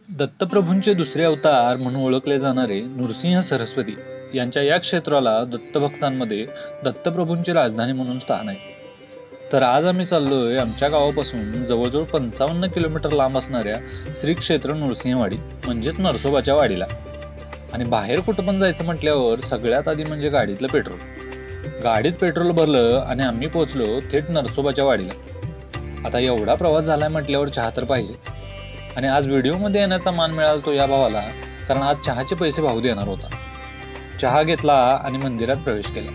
दत्तप्रभूंचे दुसरे अवतार म्हणून ओळखले जाणारे नृसिंह सरस्वती यांच्या या क्षेत्राला दत्तभक्तांमध्ये दत्तप्रभूंची राजधानी म्हणून स्थान आहे. तर आज आम्ही चाललोय आमच्या गावापासून जवळजवळ 55 किलोमीटर लांब असणाऱ्या श्री क्षेत्र नृसिंहवाडी म्हणजेच नरसोबाच्या वाडीला. आणि बाहेर कुठं पण जायचं म्हटल्यावर सगळ्यात आधी म्हणजे गाडीतलं पेट्रोल. गाडीत पेट्रोल भरलं आणि आम्ही पोहोचलो थेट नरसोबाच्या वाडीला. आता एवढा प्रवास झालाय म्हटल्यावर चहा तर पाहिजेच. आणि आज व्हिडिओमध्ये येण्याचा मान मिळाला तो या भावाला, कारण आज चहाचे पैसे भाऊ देणार होता. चहा घेतला आणि मंदिरात प्रवेश केला.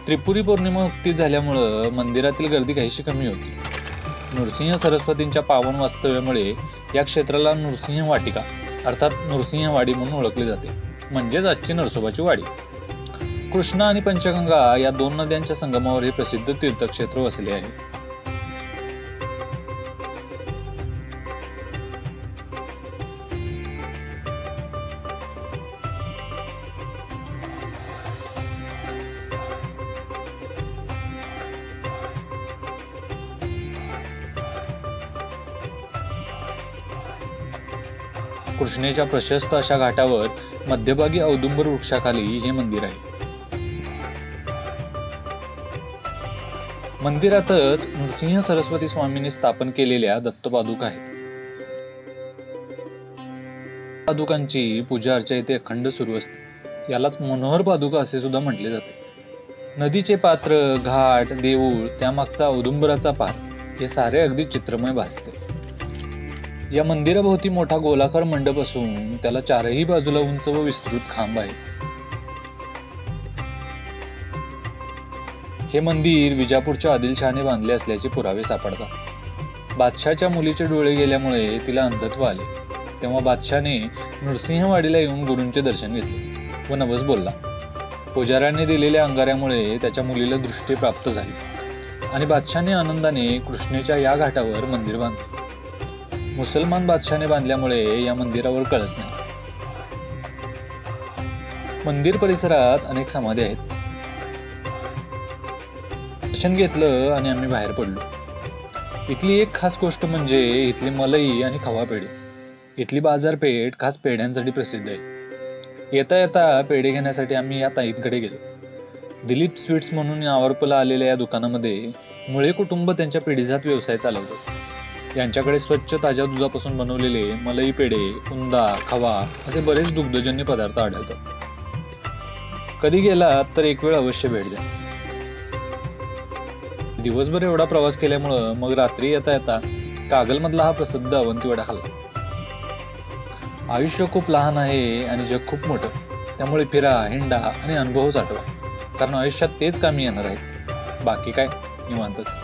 त्रिपुरी पौर्णिमा नुकतीच झाल्यामुळं मंदिरातील गर्दी काहीशी कमी होती. नृसिंह सरस्वतींच्या पावन वास्तव्यामुळे या क्षेत्राला नृसिंह वाटिका अर्थात नृसिंहवाडी म्हणून ओळखले जाते, म्हणजेच आजची नरसोबाची वाडी. कृष्णा आणि पंचगंगा या दोन नद्यांच्या संगमावर हे प्रसिद्ध तीर्थक्षेत्र वसले आहे. कृष्णेच्या प्रशस्त अशा घाटावर मध्यभागी औदुंबर वृक्षाखाली हे मंदिर आहे. मंदिरातच नृसिंह सरस्वती स्वामींनी स्थापन केलेल्या दत्तपादुका आहेत. पादुकांची पूजा अर्चा इथे अखंड सुरू असते. यालाच मनोहर पादुका असे सुद्धा म्हटले जाते. नदीचे पात्र, घाट, देऊळ, त्यामागचा औदुंबराचा पार हे सारे अगदी चित्रमय भासते. या मंदिराभोवती मोठा गोलाकार मंडप असून त्याला चारही बाजूला उंच व विस्तृत खांब आहे. हे मंदिर विजापूरच्या आदिलशहाने बांधले असल्याचे पुरावे सापडतात. बादशाहच्या मुलीचे डोळे गेल्यामुळे तिला अंधत्व आले. तेव्हा बादशाहने नृसिंहवाडीला येऊन गुरूंचे दर्शन घेतले व नवस बोलला. पुजाऱ्याने दिलेल्या अंगाऱ्यामुळे त्याच्या मुलीला दृष्टी प्राप्त झाली आणि बादशाहने आनंदाने कृष्णेच्या या घाटावर मंदिर बांधले. मुसलमान बादशाहने बांधल्यामुळे या मंदिरावर कळस नाही. मंदिर परिसरात अनेक समाधी आहेत. दर्शन घेतलं आणि आम्ही बाहेर पडलो. इथली एक खास गोष्ट म्हणजे इथली मलई आणि खवा पेढे. इथली बाजारपेठ खास पेढ्यांसाठी प्रसिद्ध आहे. येता येता पेढे घेण्यासाठी आम्ही या ताईंकडे गेलो. दिलीप स्वीट्स म्हणून नावारूपाला आलेल्या या दुकानामध्ये मुळे कुटुंब त्यांच्या पिढीजात व्यवसाय चालवतात. यांच्याकडे स्वच्छ ताज्या दुधापासून बनवलेले मलई पेढे, उंदा, खवा असे बरेच दुग्धजन्य पदार्थ आढळतात. कधी गेलात तर एक वेळ अवश्य भेट द्या. दिवसभर एवढा प्रवास केल्यामुळं मग रात्री येता येता कागलमधला हा प्रसिद्ध अवंतीवडा खाल्ला. आयुष्य खूप लहान आहे आणि जग खूप मोठं, त्यामुळे फिरा, हिंडा आणि अनुभव साठवा, कारण आयुष्यात तेच कामी येणार आहेत. बाकी काय निवांतच.